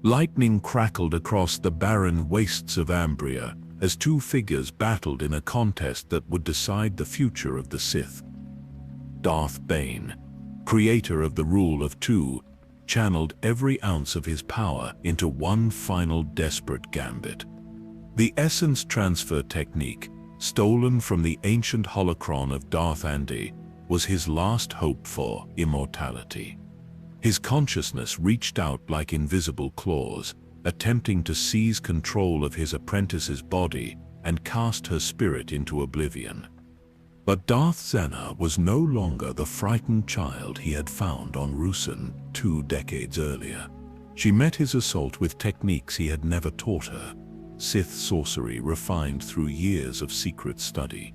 Lightning crackled across the barren wastes of Ambria as two figures battled in a contest that would decide the future of the Sith. Darth Bane, creator of the Rule of Two, channeled every ounce of his power into one final desperate gambit. The essence transfer technique, stolen from the ancient holocron of Darth Zannah, was his last hope for immortality. His consciousness reached out like invisible claws, attempting to seize control of his apprentice's body and cast her spirit into oblivion. But Darth Zannah was no longer the frightened child he had found on Ruusan 2 decades earlier. She met his assault with techniques he had never taught her, Sith sorcery refined through years of secret study.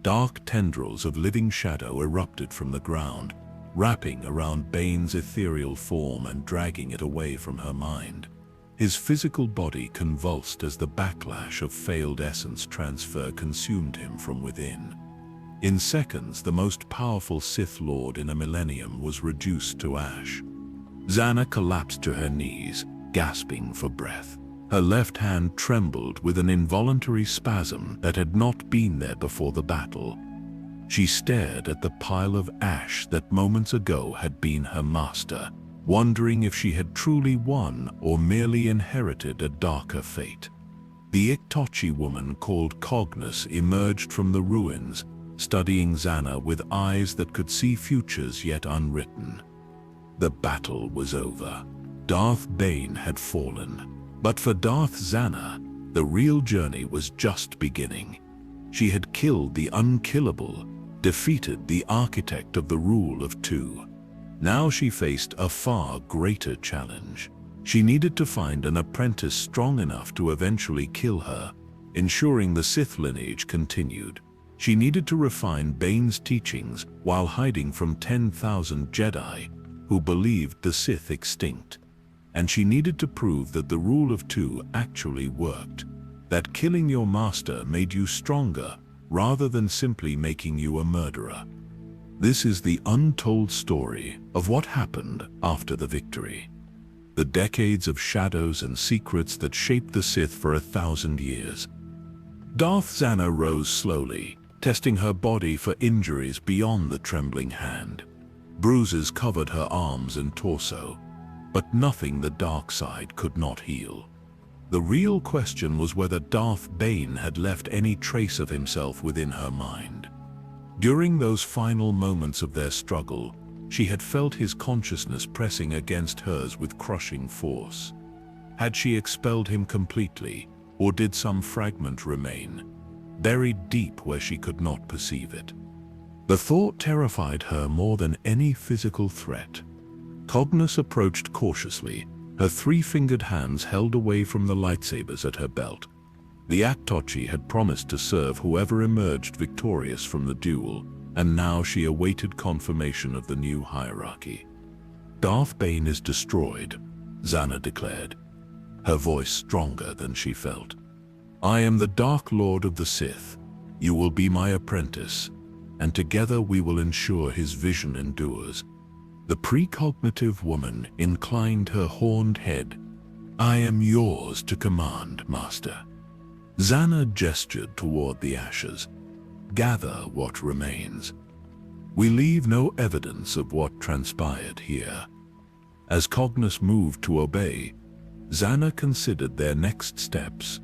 Dark tendrils of living shadow erupted from the ground, wrapping around Bane's ethereal form and dragging it away from her mind. His physical body convulsed as the backlash of failed essence transfer consumed him from within. In seconds, the most powerful Sith Lord in a millennium was reduced to ash. Zannah collapsed to her knees, gasping for breath. Her left hand trembled with an involuntary spasm that had not been there before the battle. She stared at the pile of ash that moments ago had been her master, wondering if she had truly won or merely inherited a darker fate. The Iktochi woman called Cognos emerged from the ruins, studying Zannah with eyes that could see futures yet unwritten. The battle was over. Darth Bane had fallen. But for Darth Zannah, the real journey was just beginning. She had killed the unkillable, defeated the architect of the Rule of Two. Now she faced a far greater challenge. She needed to find an apprentice strong enough to eventually kill her, ensuring the Sith lineage continued. She needed to refine Bane's teachings while hiding from 10,000 Jedi who believed the Sith extinct. And she needed to prove that the Rule of Two actually worked, that killing your master made you stronger rather than simply making you a murderer. This is the untold story of what happened after the victory. The decades of shadows and secrets that shaped the Sith for 1,000 years. Darth Zannah rose slowly, testing her body for injuries beyond the trembling hand. Bruises covered her arms and torso, but nothing the dark side could not heal. The real question was whether Darth Bane had left any trace of himself within her mind. During those final moments of their struggle, she had felt his consciousness pressing against hers with crushing force. Had she expelled him completely, or did some fragment remain, buried deep where she could not perceive it? The thought terrified her more than any physical threat. Cognos approached cautiously, her three-fingered hands held away from the lightsabers at her belt. The Iktochi had promised to serve whoever emerged victorious from the duel, and now she awaited confirmation of the new hierarchy. Darth Bane is destroyed, Zannah declared, her voice stronger than she felt. I am the Dark Lord of the Sith. You will be my apprentice, and together we will ensure his vision endures. The precognitive woman inclined her horned head. I am yours to command, Master. Zannah gestured toward the ashes. Gather what remains. We leave no evidence of what transpired here. As Cognos moved to obey, Zannah considered their next steps.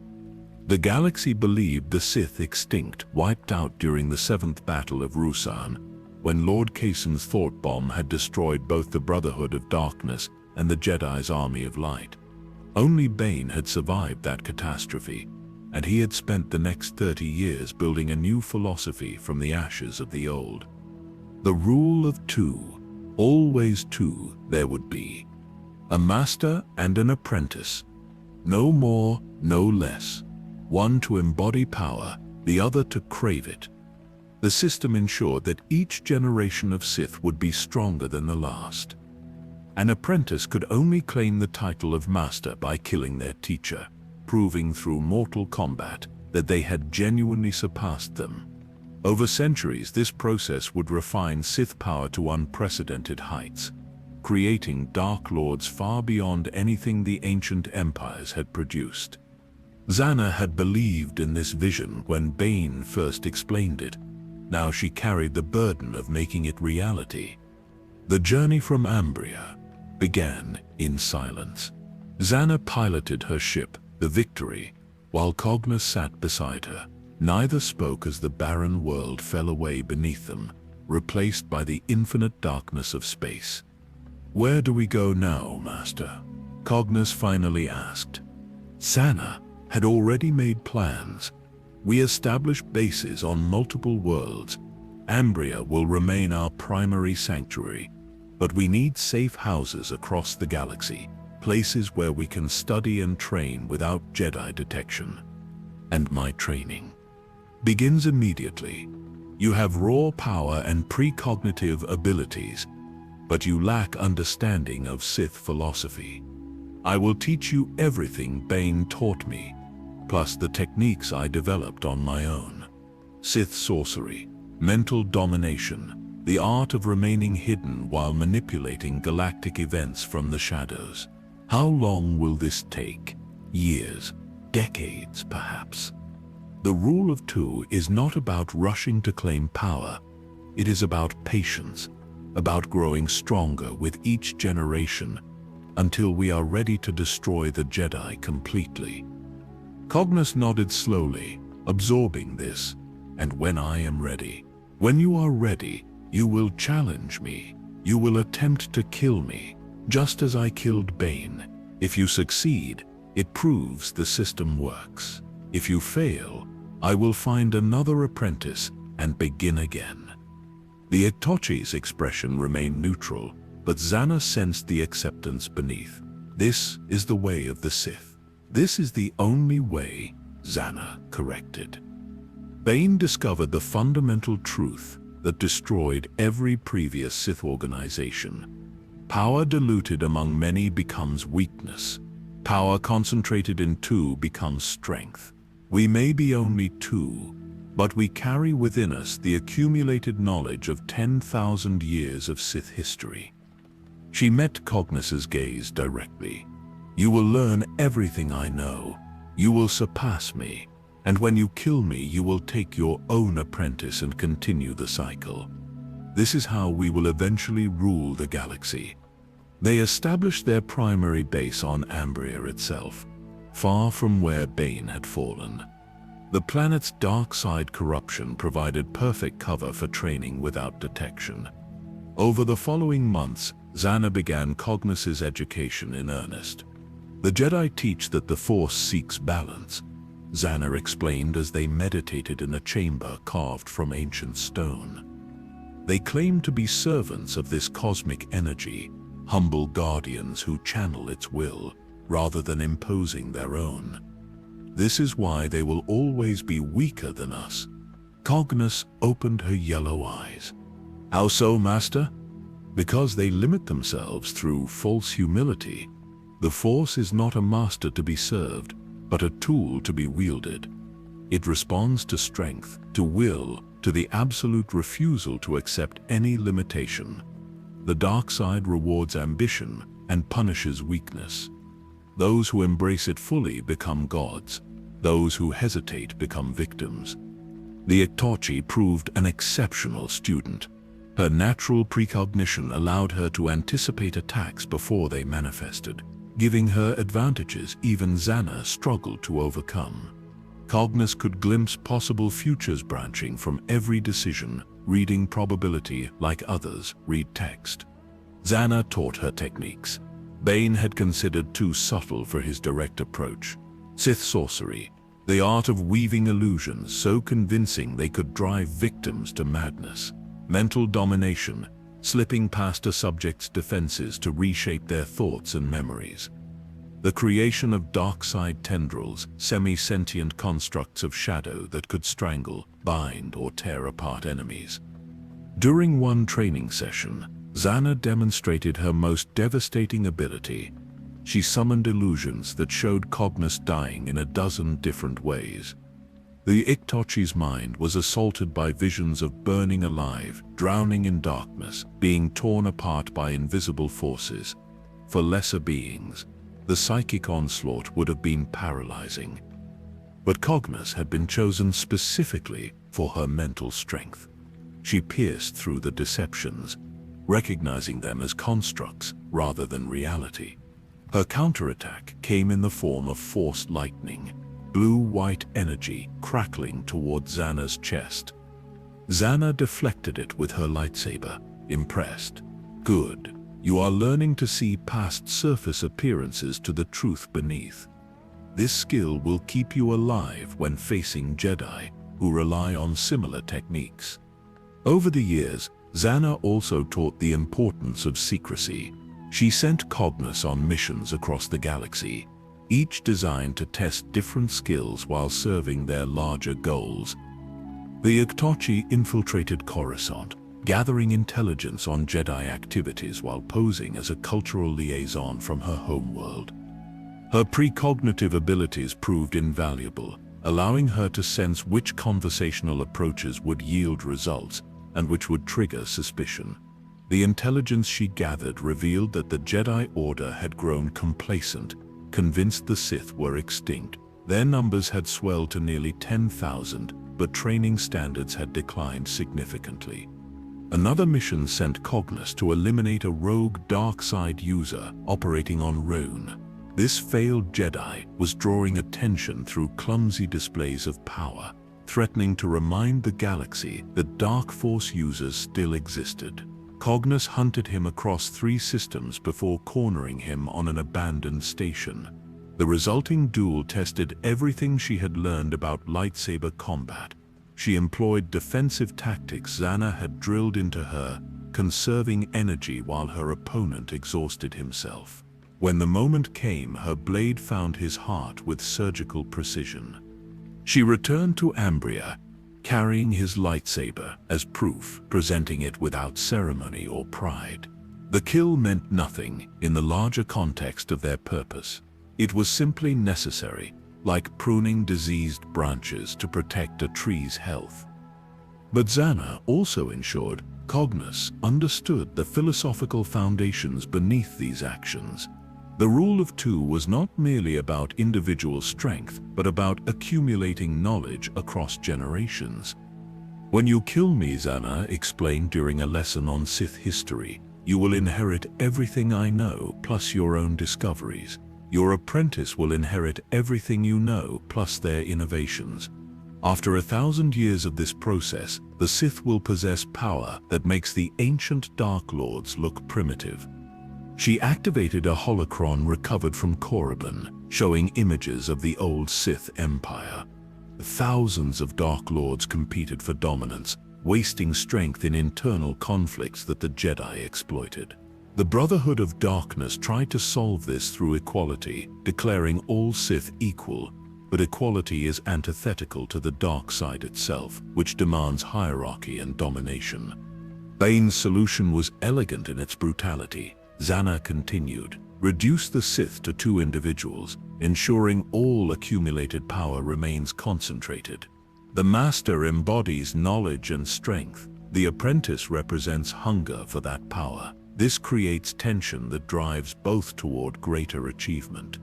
The galaxy believed the Sith extinct, wiped out during the 7th Battle of Ruusan, when Lord Kasan's thought bomb had destroyed both the Brotherhood of Darkness and the Jedi's Army of Light. Only Bane had survived that catastrophe, and he had spent the next 30 years building a new philosophy from the ashes of the old. The Rule of Two, always two there would be. A master and an apprentice. No more, no less. One to embody power, the other to crave it. The system ensured that each generation of Sith would be stronger than the last. An apprentice could only claim the title of master by killing their teacher, proving through mortal combat that they had genuinely surpassed them. Over centuries, this process would refine Sith power to unprecedented heights. creating Dark Lords far beyond anything the ancient empires had produced. Zannah had believed in this vision when Bane first explained it. Now she carried the burden of making it reality. The journey from Ambria began in silence. Zannah piloted her ship, the Victory, while Cognos sat beside her. Neither spoke as the barren world fell away beneath them, replaced by the infinite darkness of space. "Where do we go now, Master?" Cognos finally asked. Zannah had already made plans. "We established bases on multiple worlds. Ambria will remain our primary sanctuary, but we need safe houses across the galaxy, places where we can study and train without Jedi detection. And my training begins immediately. You have raw power and precognitive abilities, but you lack understanding of Sith philosophy. I will teach you everything Bane taught me, plus the techniques I developed on my own. Sith sorcery, mental domination, the art of remaining hidden while manipulating galactic events from the shadows. How long will this take? Years, decades perhaps. The rule of two is not about rushing to claim power. It is about patience, about growing stronger with each generation until we are ready to destroy the Jedi completely." Cognos nodded slowly, absorbing this. "And when I am ready, when you are ready, you will challenge me. You will attempt to kill me, just as I killed Bane. If you succeed, it proves the system works. If you fail, I will find another apprentice and begin again." The Itochi's expression remained neutral, but Zannah sensed the acceptance beneath. "This is the way of the Sith. This is the only way," Zannah corrected. Bane discovered the fundamental truth that destroyed every previous Sith organization. Power diluted among many becomes weakness. Power concentrated in two becomes strength. We may be only two, but we carry within us the accumulated knowledge of 10,000 years of Sith history. She met Cognos's gaze directly. "You will learn everything I know. You will surpass me. And when you kill me, you will take your own apprentice and continue the cycle. This is how we will eventually rule the galaxy." They established their primary base on Ambria itself, far from where Bane had fallen. The planet's dark side corruption provided perfect cover for training without detection. Over the following months, Zannah began Cognos's education in earnest. "The Jedi teach that the Force seeks balance," Zannah explained as they meditated in a chamber carved from ancient stone. "They claim to be servants of this cosmic energy, humble guardians who channel its will, rather than imposing their own. This is why they will always be weaker than us." Cognos opened her yellow eyes. "How so, Master?" "Because they limit themselves through false humility. The Force is not a master to be served, but a tool to be wielded. It responds to strength, to will, to the absolute refusal to accept any limitation. The dark side rewards ambition and punishes weakness. Those who embrace it fully become gods. Those who hesitate become victims." The Itochi proved an exceptional student. Her natural precognition allowed her to anticipate attacks before they manifested, giving her advantages even Zannah struggled to overcome. Cognos could glimpse possible futures branching from every decision, reading probability like others read text. Zannah taught her techniques. Bane had considered too subtle for his direct approach. Sith sorcery, the art of weaving illusions so convincing they could drive victims to madness. Mental domination, slipping past a subject's defenses to reshape their thoughts and memories. The creation of dark side tendrils, semi-sentient constructs of shadow that could strangle, bind, or tear apart enemies. During one training session, Zannah demonstrated her most devastating ability. She summoned illusions that showed Cognos dying in a dozen different ways. The Iktochi's mind was assaulted by visions of burning alive, drowning in darkness, being torn apart by invisible forces. For lesser beings, the psychic onslaught would have been paralyzing. But Cognos had been chosen specifically for her mental strength. She pierced through the deceptions, recognizing them as constructs rather than reality. Her counterattack came in the form of forced lightning, blue-white energy crackling toward Zannah's chest. Zannah deflected it with her lightsaber, impressed. Good. You are learning to see past surface appearances to the truth beneath. This skill will keep you alive when facing Jedi who rely on similar techniques. Over the years, Zannah also taught the importance of secrecy. She sent Cognos on missions across the galaxy, each designed to test different skills while serving their larger goals. The Iktochi infiltrated Coruscant, gathering intelligence on Jedi activities while posing as a cultural liaison from her homeworld. Her precognitive abilities proved invaluable, allowing her to sense which conversational approaches would yield results and which would trigger suspicion. The intelligence she gathered revealed that the Jedi Order had grown complacent, convinced the Sith were extinct. Their numbers had swelled to nearly 10,000, but training standards had declined significantly. Another mission sent Cognos to eliminate a rogue dark side user operating on Rhone. This failed Jedi was drawing attention through clumsy displays of power, threatening to remind the galaxy that Dark Force users still existed. Cognos hunted him across 3 systems before cornering him on an abandoned station. The resulting duel tested everything she had learned about lightsaber combat. She employed defensive tactics Zannah had drilled into her, conserving energy while her opponent exhausted himself. When the moment came, her blade found his heart with surgical precision. She returned to Ambria, carrying his lightsaber as proof, presenting it without ceremony or pride. The kill meant nothing in the larger context of their purpose. It was simply necessary, like pruning diseased branches to protect a tree's health. But Zannah also ensured Cognos understood the philosophical foundations beneath these actions. The rule of 2 was not merely about individual strength, but about accumulating knowledge across generations. When you kill me, Zannah explained during a lesson on Sith history, you will inherit everything I know, plus your own discoveries. Your apprentice will inherit everything you know, plus their innovations. After 1,000 years of this process, the Sith will possess power that makes the ancient Dark Lords look primitive. She activated a holocron recovered from Korriban, showing images of the old Sith Empire. Thousands of Dark Lords competed for dominance, wasting strength in internal conflicts that the Jedi exploited. The Brotherhood of Darkness tried to solve this through equality, declaring all Sith equal, but equality is antithetical to the dark side itself, which demands hierarchy and domination. Bane's solution was elegant in its brutality. Zannah continued, reduce the Sith to 2 individuals, ensuring all accumulated power remains concentrated. The Master embodies knowledge and strength. The apprentice represents hunger for that power. This creates tension that drives both toward greater achievement.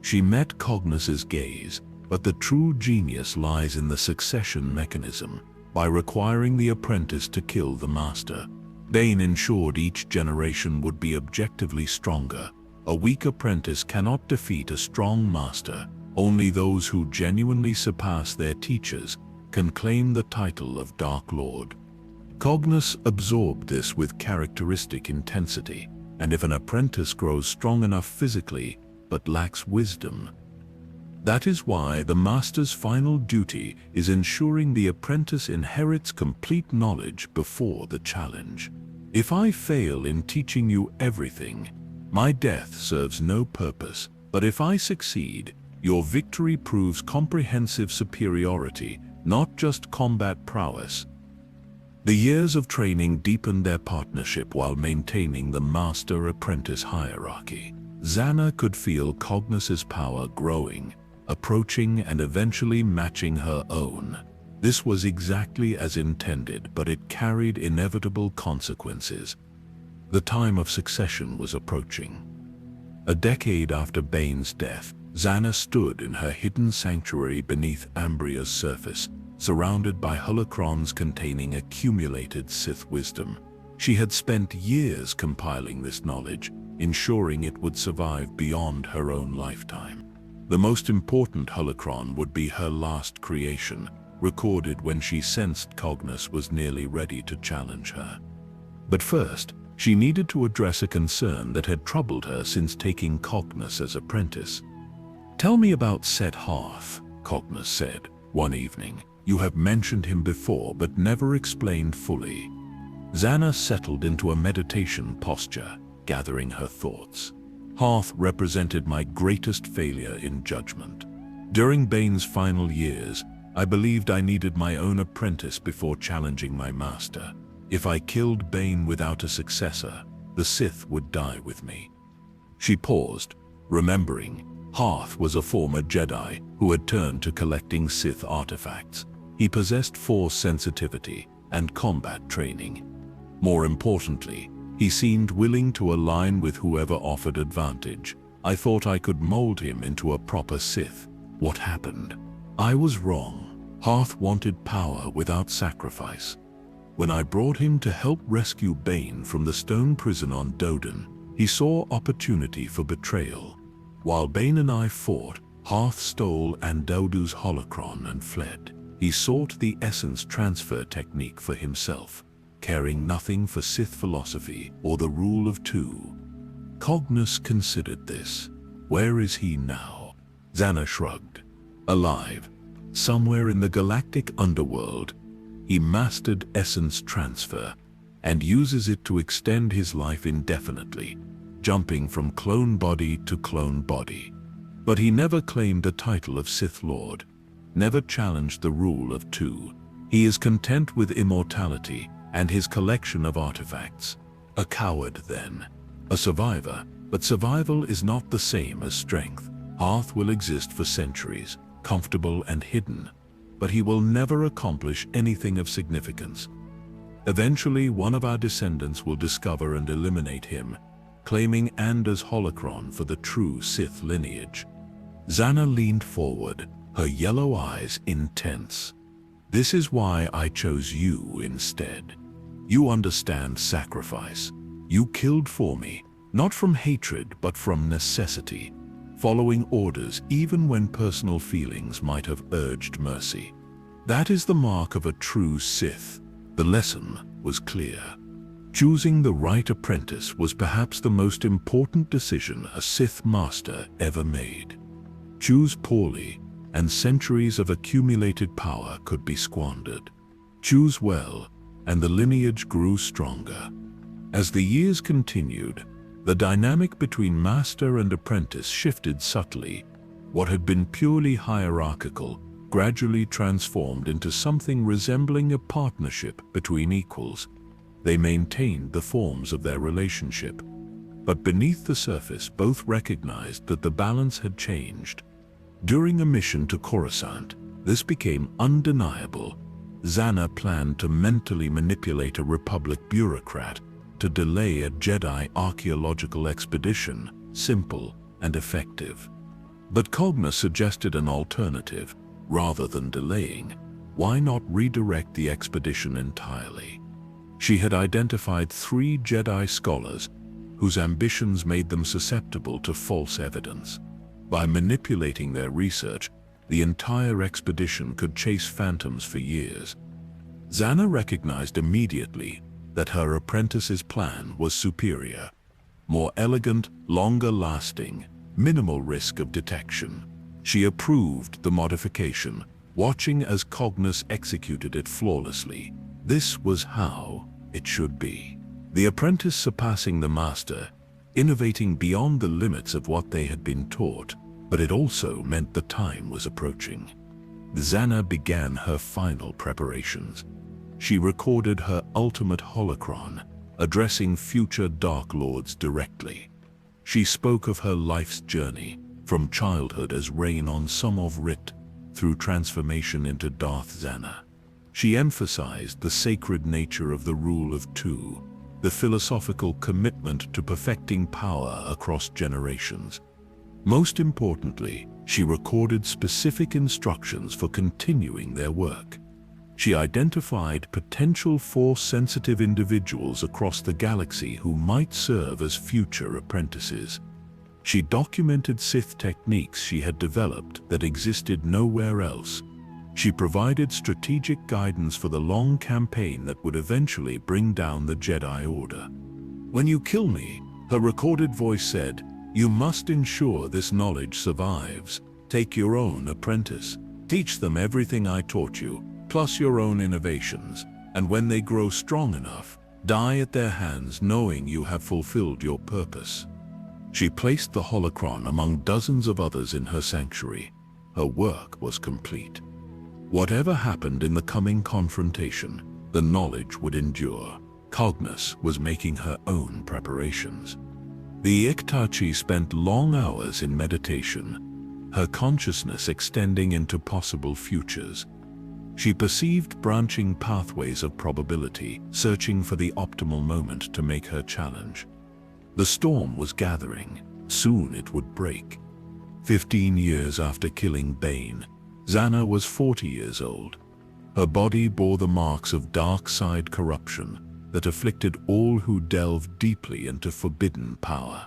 She met Cognos's gaze, but the true genius lies in the succession mechanism, by requiring the apprentice to kill the master. Bane ensured each generation would be objectively stronger. A weak apprentice cannot defeat a strong master. Only those who genuinely surpass their teachers can claim the title of Dark Lord. Cognos absorbed this with characteristic intensity, and if an apprentice grows strong enough physically but lacks wisdom, that is why the master's final duty is ensuring the apprentice inherits complete knowledge before the challenge. If I fail in teaching you everything, my death serves no purpose, but if I succeed, your victory proves comprehensive superiority, not just combat prowess. The years of training deepened their partnership while maintaining the master-apprentice hierarchy. Zannah could feel Cognos's power growing, approaching and eventually matching her own. This was exactly as intended, but it carried inevitable consequences. The time of succession was approaching. A decade after Bane's death, Zannah stood in her hidden sanctuary beneath Ambria's surface, surrounded by holocrons containing accumulated Sith wisdom. She had spent years compiling this knowledge, ensuring it would survive beyond her own lifetime. The most important holocron would be her last creation, recorded when she sensed Cognos was nearly ready to challenge her. But first, she needed to address a concern that had troubled her since taking Cognos as apprentice. "Tell me about Set Hearth," Cognos said one evening. "You have mentioned him before but never explained fully." Zannah settled into a meditation posture, gathering her thoughts. "Hearth represented my greatest failure in judgment. During Bane's final years, I believed I needed my own apprentice before challenging my master. If I killed Bane without a successor, the Sith would die with me." She paused, remembering Hearth was a former Jedi who had turned to collecting Sith artifacts. He possessed Force sensitivity and combat training. More importantly, he seemed willing to align with whoever offered advantage. I thought I could mold him into a proper Sith. What happened? I was wrong. Hearth wanted power without sacrifice. When I brought him to help rescue Bane from the stone prison on Doden, he saw opportunity for betrayal. While Bane and I fought, Hearth stole Andaudu's holocron and fled. He sought the essence transfer technique for himself, caring nothing for Sith philosophy or the rule of two. Cognos considered this. Where is he now? Zannah shrugged. Alive, somewhere in the galactic underworld. He mastered essence transfer and uses it to extend his life indefinitely, jumping from clone body to clone body. But he never claimed the title of Sith Lord, never challenged the rule of two. He is content with immortality and his collection of artifacts. A coward then. A survivor, but survival is not the same as strength. Hearth will exist for centuries, comfortable and hidden, but he will never accomplish anything of significance. Eventually, one of our descendants will discover and eliminate him, claiming Anda's holocron for the true Sith lineage. Zannah leaned forward, her yellow eyes intense. "This is why I chose you instead. You understand sacrifice. You killed for me, not from hatred but from necessity, following orders even when personal feelings might have urged mercy. That is the mark of a true Sith." The lesson was clear. Choosing the right apprentice was perhaps the most important decision a Sith master ever made. Choose poorly, and centuries of accumulated power could be squandered. Choose well, and the lineage grew stronger. As the years continued, the dynamic between master and apprentice shifted subtly. What had been purely hierarchical gradually transformed into something resembling a partnership between equals. They maintained the forms of their relationship, but beneath the surface both recognized that the balance had changed. During a mission to Coruscant, this became undeniable. Zannah planned to mentally manipulate a Republic bureaucrat to delay a Jedi archaeological expedition, simple and effective. But Cognos suggested an alternative. Rather than delaying, why not redirect the expedition entirely? She had identified 3 Jedi scholars whose ambitions made them susceptible to false evidence. By manipulating their research, the entire expedition could chase phantoms for years. Zannah recognized immediately that her apprentice's plan was superior. More elegant, longer lasting, minimal risk of detection. She approved the modification, watching as Cognos executed it flawlessly. This was how it should be. The apprentice surpassing the master, innovating beyond the limits of what they had been taught, but it also meant the time was approaching. Zannah began her final preparations. She recorded her ultimate holocron, addressing future Dark Lords directly. She spoke of her life's journey, from childhood as Rain on some of Rit, through transformation into Darth Zannah. She emphasized the sacred nature of the rule of two, the philosophical commitment to perfecting power across generations. Most importantly, she recorded specific instructions for continuing their work. She identified potential Force-sensitive individuals across the galaxy who might serve as future apprentices. She documented Sith techniques she had developed that existed nowhere else. She provided strategic guidance for the long campaign that would eventually bring down the Jedi Order. "When you kill me," her recorded voice said, "you must ensure this knowledge survives. Take your own apprentice. Teach them everything I taught you, plus your own innovations, and when they grow strong enough, die at their hands knowing you have fulfilled your purpose." She placed the holocron among dozens of others in her sanctuary. Her work was complete. Whatever happened in the coming confrontation, the knowledge would endure. Cognos was making her own preparations. The Iktachi spent long hours in meditation, her consciousness extending into possible futures. She perceived branching pathways of probability, searching for the optimal moment to make her challenge. The storm was gathering. Soon it would break. 15 years after killing Bane, Zannah was 40 years old. Her body bore the marks of dark side corruption that afflicted all who delved deeply into forbidden power.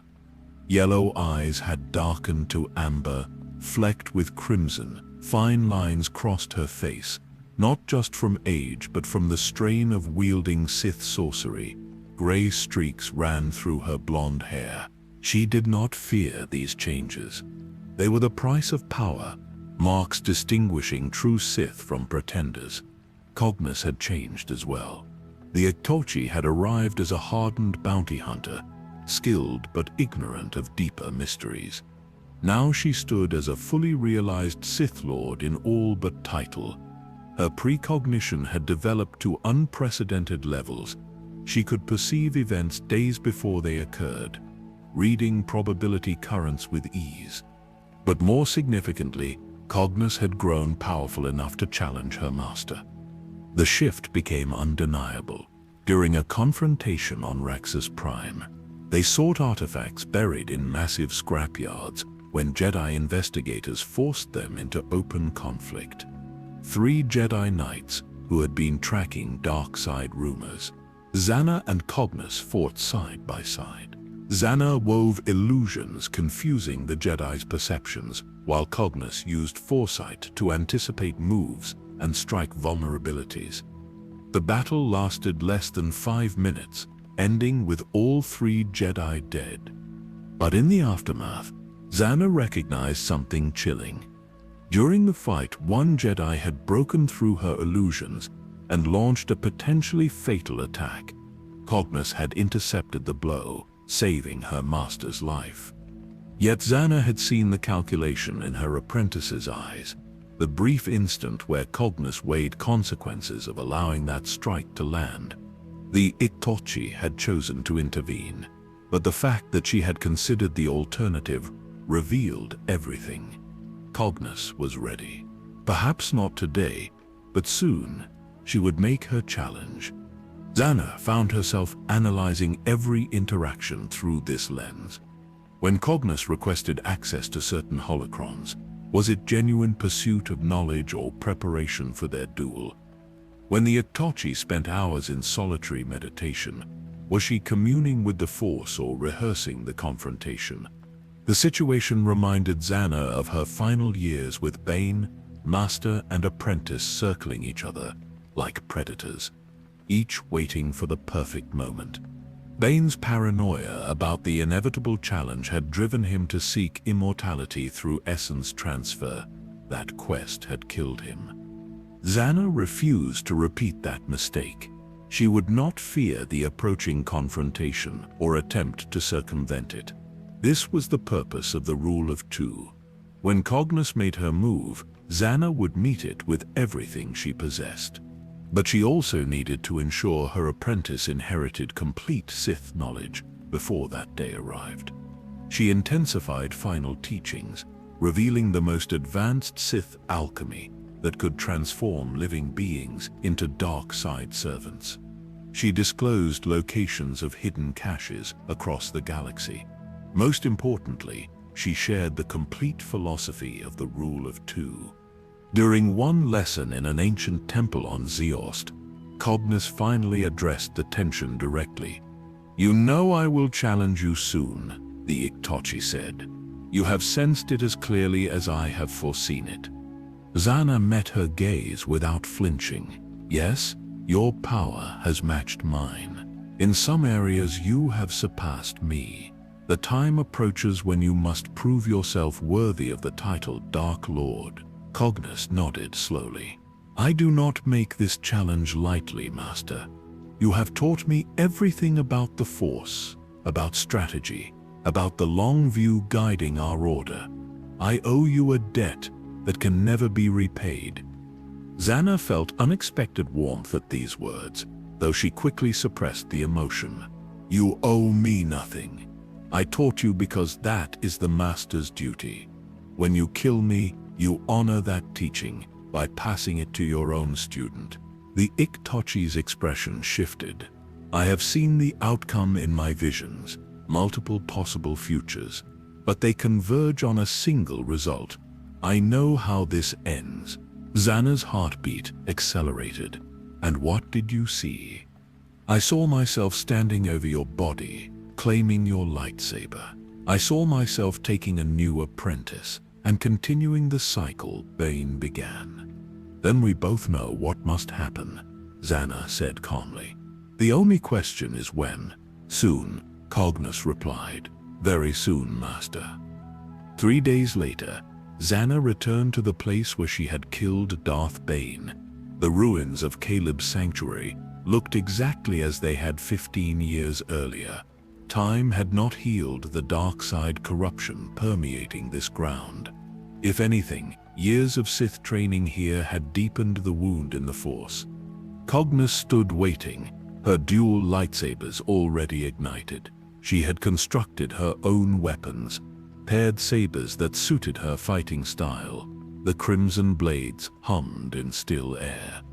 Yellow eyes had darkened to amber, flecked with crimson. Fine lines crossed her face, not just from age but from the strain of wielding Sith sorcery. Gray streaks ran through her blonde hair. She did not fear these changes. They were the price of power, marks distinguishing true Sith from pretenders. Cognos had changed as well. The Iktachi had arrived as a hardened bounty hunter, skilled but ignorant of deeper mysteries. Now she stood as a fully realized Sith Lord in all but title. Her precognition had developed to unprecedented levels. She could perceive events days before they occurred, reading probability currents with ease. But more significantly, Cognos had grown powerful enough to challenge her master. The shift became undeniable. During a confrontation on Raxus Prime, they sought artifacts buried in massive scrapyards when Jedi investigators forced them into open conflict. 3 Jedi Knights, who had been tracking dark side rumors, Zannah and Cognos fought side by side. Zannah wove illusions confusing the Jedi's perceptions, while Cognos used foresight to anticipate moves and strike vulnerabilities. The battle lasted less than 5 minutes, ending with all 3 Jedi dead. But in the aftermath, Zannah recognized something chilling. During the fight, one Jedi had broken through her illusions and launched a potentially fatal attack. Cognos had intercepted the blow, saving her master's life. Yet Zannah had seen the calculation in her apprentice's eyes, the brief instant where Cognos weighed consequences of allowing that strike to land. The Iktachi had chosen to intervene, but the fact that she had considered the alternative revealed everything. Cognos was ready. Perhaps not today, but soon she would make her challenge. Zannah found herself analyzing every interaction through this lens. When Cognos requested access to certain holocrons, was it genuine pursuit of knowledge or preparation for their duel? When the Iktachi spent hours in solitary meditation, was she communing with the Force or rehearsing the confrontation? The situation reminded Zannah of her final years with Bane, master and apprentice circling each other like predators, each waiting for the perfect moment. Bane's paranoia about the inevitable challenge had driven him to seek immortality through essence transfer. That quest had killed him. Zannah refused to repeat that mistake. She would not fear the approaching confrontation or attempt to circumvent it. This was the purpose of the rule of two. When Cognos made her move, Zannah would meet it with everything she possessed. But she also needed to ensure her apprentice inherited complete Sith knowledge before that day arrived. She intensified final teachings, revealing the most advanced Sith alchemy that could transform living beings into dark side servants. She disclosed locations of hidden caches across the galaxy. Most importantly, she shared the complete philosophy of the Rule of Two. During one lesson in an ancient temple on Zeost, Cognos finally addressed the tension directly. "You know I will challenge you soon," the Iktochi said. "You have sensed it as clearly as I have foreseen it." Zannah met her gaze without flinching. "Yes, your power has matched mine. In some areas you have surpassed me. The time approaches when you must prove yourself worthy of the title Dark Lord." Cognos nodded slowly. "I do not make this challenge lightly, Master. You have taught me everything about the Force, about strategy, about the long view guiding our order. I owe you a debt that can never be repaid." Zannah felt unexpected warmth at these words, though she quickly suppressed the emotion. "You owe me nothing. I taught you because that is the Master's duty. When you kill me, you honor that teaching by passing it to your own student." The Iktochi's expression shifted. "I have seen the outcome in my visions, multiple possible futures, but they converge on a single result. I know how this ends." Zannah's heartbeat accelerated. "And what did you see?" "I saw myself standing over your body, claiming your lightsaber. I saw myself taking a new apprentice and continuing the cycle Bane began." "Then we both know what must happen," Zannah said calmly. "The only question is when." "Soon," Cognos replied. "Very soon, Master." 3 days later, Zannah returned to the place where she had killed Darth Bane. The ruins of Caleb's sanctuary looked exactly as they had 15 years earlier. Time had not healed the dark side corruption permeating this ground. If anything, years of Sith training here had deepened the wound in the Force. Cognos stood waiting, her dual lightsabers already ignited. She had constructed her own weapons, paired sabers that suited her fighting style. The crimson blades hummed in still air.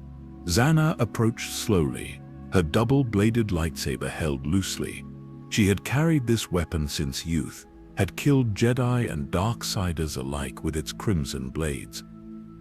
Zannah approached slowly, her double-bladed lightsaber held loosely. She had carried this weapon since youth, had killed Jedi and Darksiders alike with its crimson blades.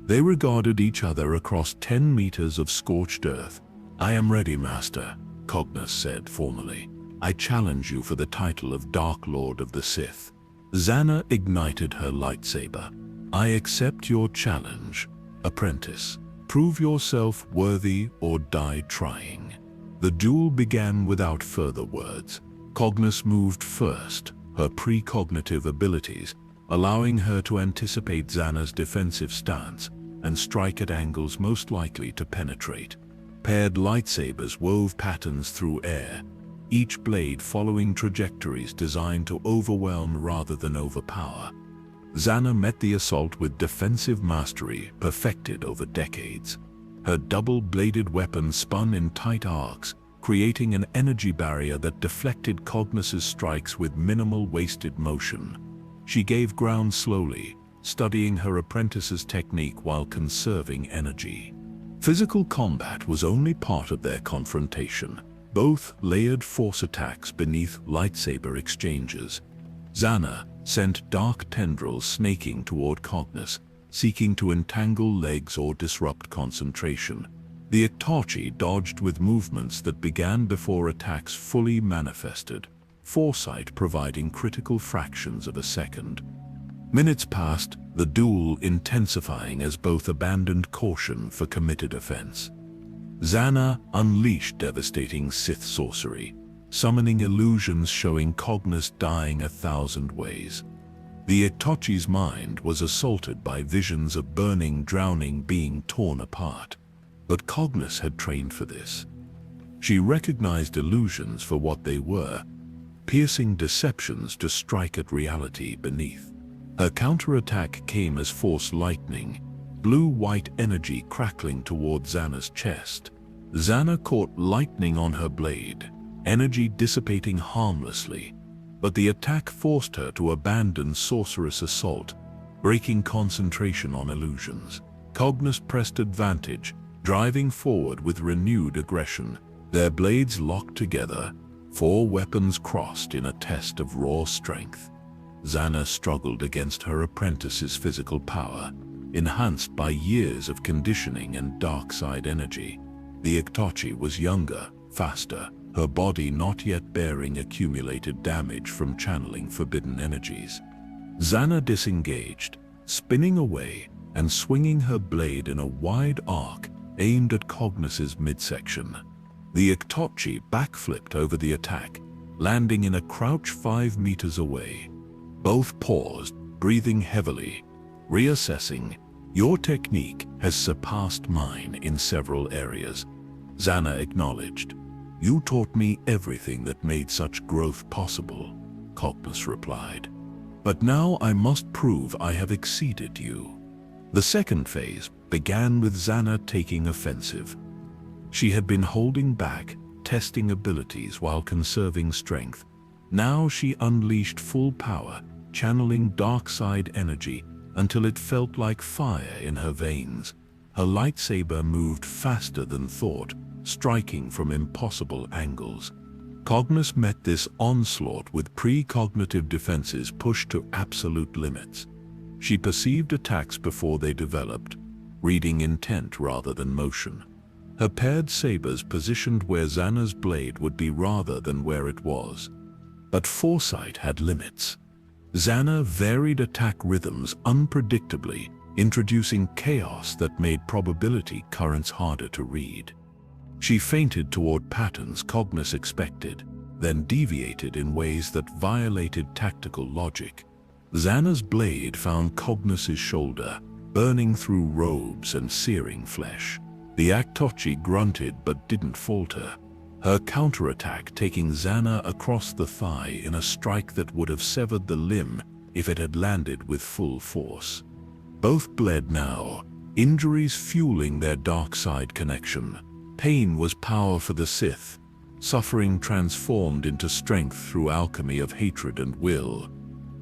They regarded each other across 10 meters of scorched earth. "I am ready, Master," Cognos said formally. "I challenge you for the title of Dark Lord of the Sith." Zannah ignited her lightsaber. "I accept your challenge, apprentice. Prove yourself worthy or die trying." The duel began without further words. Cognos moved first, her precognitive abilities allowing her to anticipate Zannah's defensive stance and strike at angles most likely to penetrate. Paired lightsabers wove patterns through air, each blade following trajectories designed to overwhelm rather than overpower. Zannah met the assault with defensive mastery perfected over decades. Her double-bladed weapon spun in tight arcs, creating an energy barrier that deflected Cognos's strikes with minimal wasted motion. She gave ground slowly, studying her apprentice's technique while conserving energy. Physical combat was only part of their confrontation. Both layered force attacks beneath lightsaber exchanges. Zannah sent dark tendrils snaking toward Cognos, seeking to entangle legs or disrupt concentration. The Iktochi dodged with movements that began before attacks fully manifested, foresight providing critical fractions of a second. Minutes passed, the duel intensifying as both abandoned caution for committed offense. Zannah unleashed devastating Sith sorcery, summoning illusions showing Cognos dying 1,000 ways. The Iktochi's mind was assaulted by visions of burning, drowning, being torn apart. But Cognos had trained for this. She recognized illusions for what they were, piercing deceptions to strike at reality beneath. Her counterattack came as force lightning, blue-white energy crackling toward Zannah's chest. Zannah caught lightning on her blade, energy dissipating harmlessly. but the attack forced her to abandon sorcerous assault, breaking concentration on illusions. Cognos pressed advantage, driving forward with renewed aggression. Their blades locked together, 4 weapons crossed in a test of raw strength. Zannah struggled against her apprentice's physical power, enhanced by years of conditioning and dark side energy. The Iktochi was younger, faster, her body not yet bearing accumulated damage from channeling forbidden energies. Zannah disengaged, spinning away and swinging her blade in a wide arc aimed at Cognos's midsection. The Iktochi backflipped over the attack, landing in a crouch 5 meters away. Both paused, breathing heavily, reassessing. "Your technique has surpassed mine in several areas," Zannah acknowledged. "You taught me everything that made such growth possible," Cognos replied. "But now I must prove I have exceeded you." The second phase began with Zannah taking offensive. She had been holding back, testing abilities while conserving strength. Now she unleashed full power, channeling dark side energy until it felt like fire in her veins. Her lightsaber moved faster than thought, striking from impossible angles. Cognos met this onslaught with precognitive defenses pushed to absolute limits. She perceived attacks before they developed, reading intent rather than motion. Her paired sabers positioned where Zannah's blade would be rather than where it was. But foresight had limits. Zannah varied attack rhythms unpredictably, introducing chaos that made probability currents harder to read. She feinted toward patterns Cognos expected, then deviated in ways that violated tactical logic. Zannah's blade found Cognos's shoulder, burning through robes and searing flesh. The Iktochi grunted but didn't falter, her counterattack taking Zannah across the thigh in a strike that would have severed the limb if it had landed with full force. Both bled now, injuries fueling their dark side connection. Pain was power for the Sith, suffering transformed into strength through alchemy of hatred and will.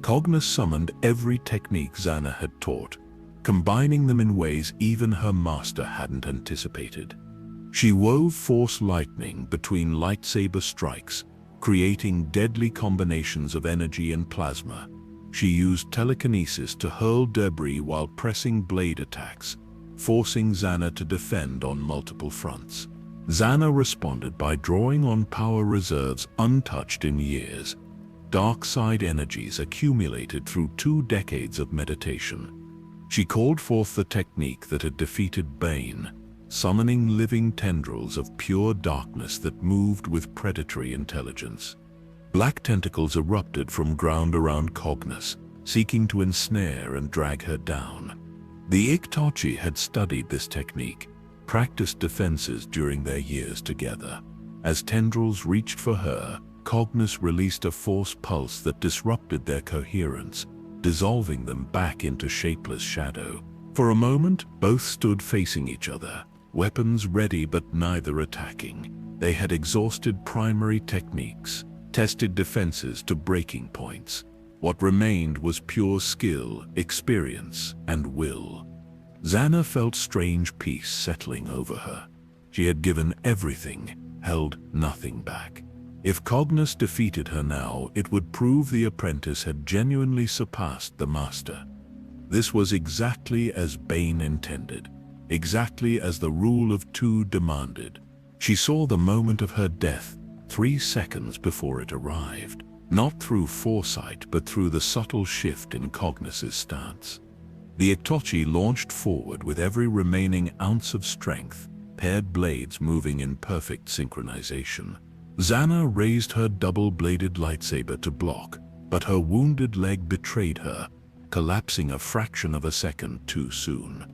Cognos summoned every technique Zannah had taught, combining them in ways even her master hadn't anticipated. She wove force lightning between lightsaber strikes, creating deadly combinations of energy and plasma. She used telekinesis to hurl debris while pressing blade attacks, forcing Zannah to defend on multiple fronts. Zannah responded by drawing on power reserves untouched in years. Dark side energies accumulated through 2 decades of meditation. She called forth the technique that had defeated Bane, summoning living tendrils of pure darkness that moved with predatory intelligence. Black tentacles erupted from ground around Cognos, seeking to ensnare and drag her down. The Iktochi had studied this technique, practiced defenses during their years together. As tendrils reached for her, Cognos released a force pulse that disrupted their coherence, dissolving them back into shapeless shadow. For a moment, both stood facing each other, weapons ready but neither attacking. They had exhausted primary techniques, tested defenses to breaking points. What remained was pure skill, experience, and will. Zannah felt strange peace settling over her. She had given everything, held nothing back. If Cognos defeated her now, it would prove the apprentice had genuinely surpassed the master. This was exactly as Bane intended, exactly as the rule of 2 demanded. She saw the moment of her death 3 seconds before it arrived, not through foresight but through the subtle shift in Cognos's stance. The Iktochi launched forward with every remaining ounce of strength, paired blades moving in perfect synchronization. Zannah raised her double-bladed lightsaber to block, but her wounded leg betrayed her, collapsing a fraction of a second too soon.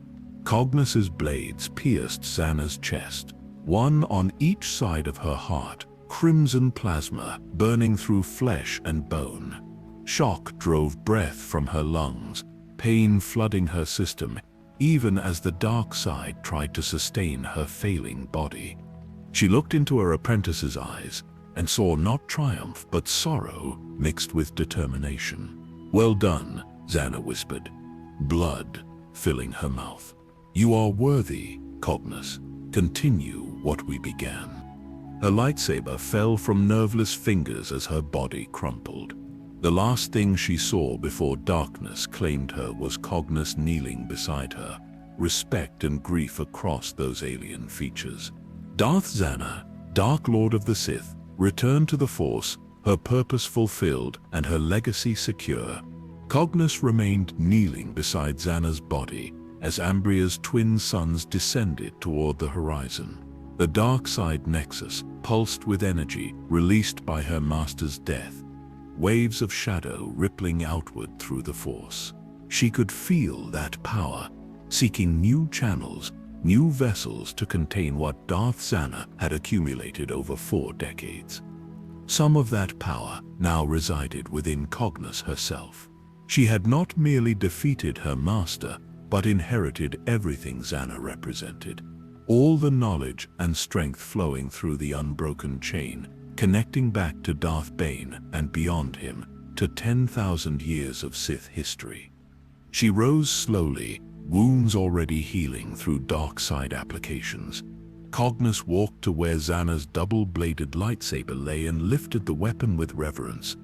Cognos's blades pierced Zannah's chest, one on each side of her heart, crimson plasma burning through flesh and bone. Shock drove breath from her lungs, pain flooding her system, even as the dark side tried to sustain her failing body. She looked into her apprentice's eyes, and saw not triumph but sorrow mixed with determination. "Well done," Zannah whispered, blood filling her mouth. "You are worthy, Cognos. Continue what we began." Her lightsaber fell from nerveless fingers as her body crumpled. The last thing she saw before darkness claimed her was Cognos kneeling beside her, respect and grief across those alien features. Darth Zannah, Dark Lord of the Sith, returned to the Force, her purpose fulfilled and her legacy secure. Cognos remained kneeling beside Zannah's body as Ambria's twin suns descended toward the horizon. The dark side nexus pulsed with energy released by her master's death, waves of shadow rippling outward through the Force. She could feel that power, seeking new channels, new vessels to contain what Darth Zannah had accumulated over 4 decades. Some of that power now resided within Cognos herself. She had not merely defeated her master, but inherited everything Zannah represented. All the knowledge and strength flowing through the unbroken chain, connecting back to Darth Bane and beyond him, to 10,000 years of Sith history. She rose slowly, wounds already healing through dark side applications. Cognos walked to where Zannah's double-bladed lightsaber lay and lifted the weapon with reverence.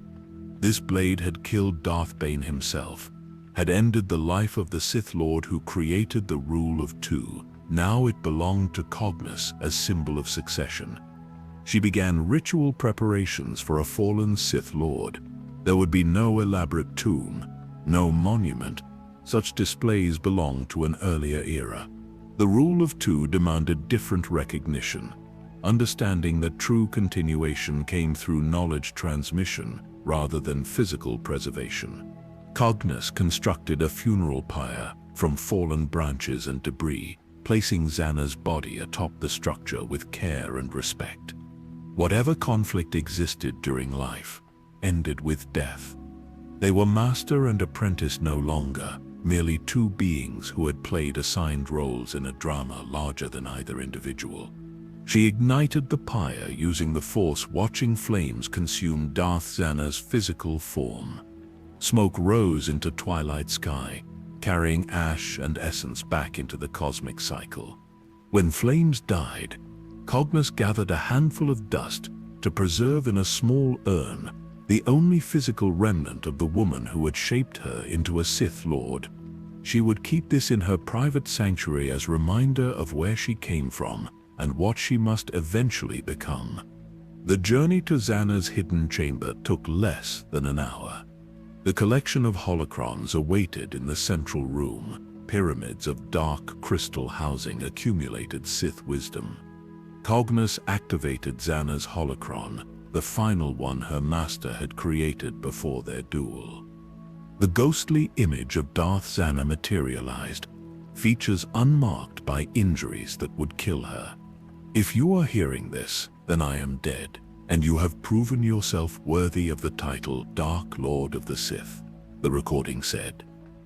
This blade had killed Darth Bane himself, had ended the life of the Sith Lord who created the rule of 2. Now it belonged to Cognos as symbol of succession. She began ritual preparations for a fallen Sith Lord. There would be no elaborate tomb, no monument. Such displays belonged to an earlier era. The rule of 2 demanded different recognition, understanding that true continuation came through knowledge transmission rather than physical preservation. Cognos constructed a funeral pyre from fallen branches and debris, placing Zannah's body atop the structure with care and respect. Whatever conflict existed during life ended with death. They were master and apprentice no longer, merely 2 beings who had played assigned roles in a drama larger than either individual. She ignited the pyre using the Force, watching flames consume Darth Zannah's physical form. Smoke rose into twilight sky, carrying ash and essence back into the cosmic cycle. When flames died, Cognos gathered a handful of dust to preserve in a small urn, the only physical remnant of the woman who had shaped her into a Sith Lord. She would keep this in her private sanctuary as reminder of where she came from and what she must eventually become. The journey to Zannah's hidden chamber took less than an hour. The collection of holocrons awaited in the central room, pyramids of dark crystal housing accumulated Sith wisdom. Cognos activated Zannah's holocron, the final one her master had created before their duel. The ghostly image of Darth Zannah materialized, features unmarked by injuries that would kill her. "If you are hearing this, then I am dead, and you have proven yourself worthy of the title Dark Lord of the Sith," the recording said.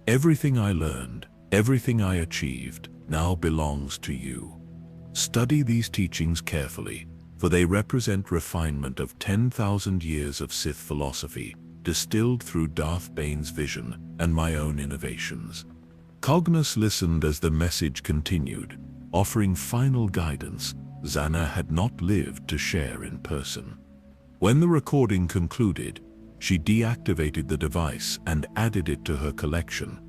"Everything I learned, everything I achieved, now belongs to you. Study these teachings carefully, for they represent refinement of 10,000 years of Sith philosophy, distilled through Darth Bane's vision and my own innovations." Cognos listened as the message continued, offering final guidance Zannah had not lived to share in person. When the recording concluded, she deactivated the device and added it to her collection.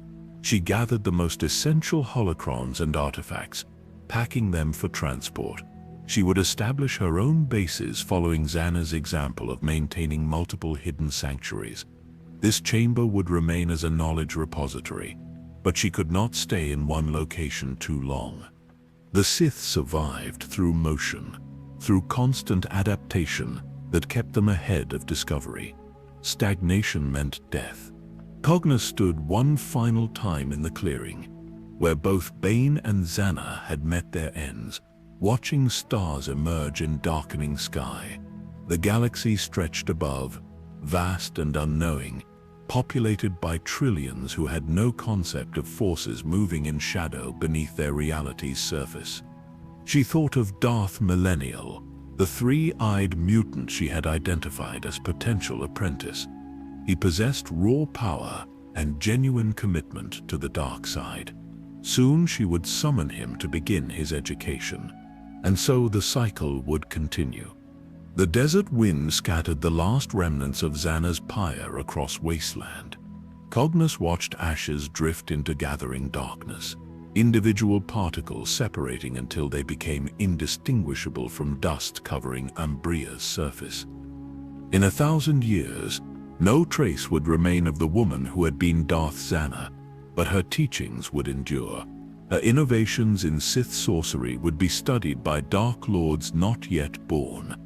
She gathered the most essential holocrons and artifacts, packing them for transport. She would establish her own bases following Zannah's example of maintaining multiple hidden sanctuaries. This chamber would remain as a knowledge repository, but she could not stay in one location too long. The Sith survived through motion, through constant adaptation that kept them ahead of discovery. Stagnation meant death. Cognos stood one final time in the clearing, where both Bane and Zannah had met their ends, watching stars emerge in darkening sky. The galaxy stretched above, vast and unknowing, populated by trillions who had no concept of forces moving in shadow beneath their reality's surface. She thought of Darth Millennial, the three-eyed mutant she had identified as potential apprentice. He possessed raw power and genuine commitment to the dark side. Soon she would summon him to begin his education, and so the cycle would continue. The desert wind scattered the last remnants of Zannah's pyre across wasteland. Cognos watched ashes drift into gathering darkness, individual particles separating until they became indistinguishable from dust covering Ambria's surface. In 1,000 years, no trace would remain of the woman who had been Darth Zannah, but her teachings would endure. Her innovations in Sith sorcery would be studied by Dark Lords not yet born.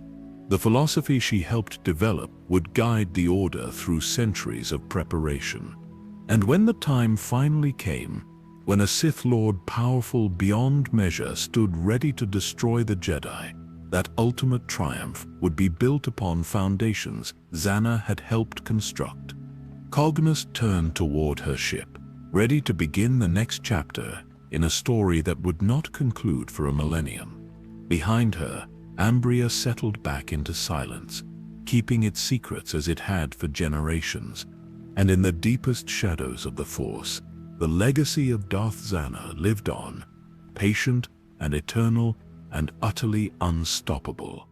The philosophy she helped develop would guide the Order through centuries of preparation. And when the time finally came, when a Sith Lord powerful beyond measure stood ready to destroy the Jedi, that ultimate triumph would be built upon foundations Zannah had helped construct. Cognos turned toward her ship, ready to begin the next chapter in a story that would not conclude for a millennium. Behind her, Ambria settled back into silence, keeping its secrets as it had for generations. And in the deepest shadows of the Force, the legacy of Darth Zannah lived on, patient and eternal and utterly unstoppable.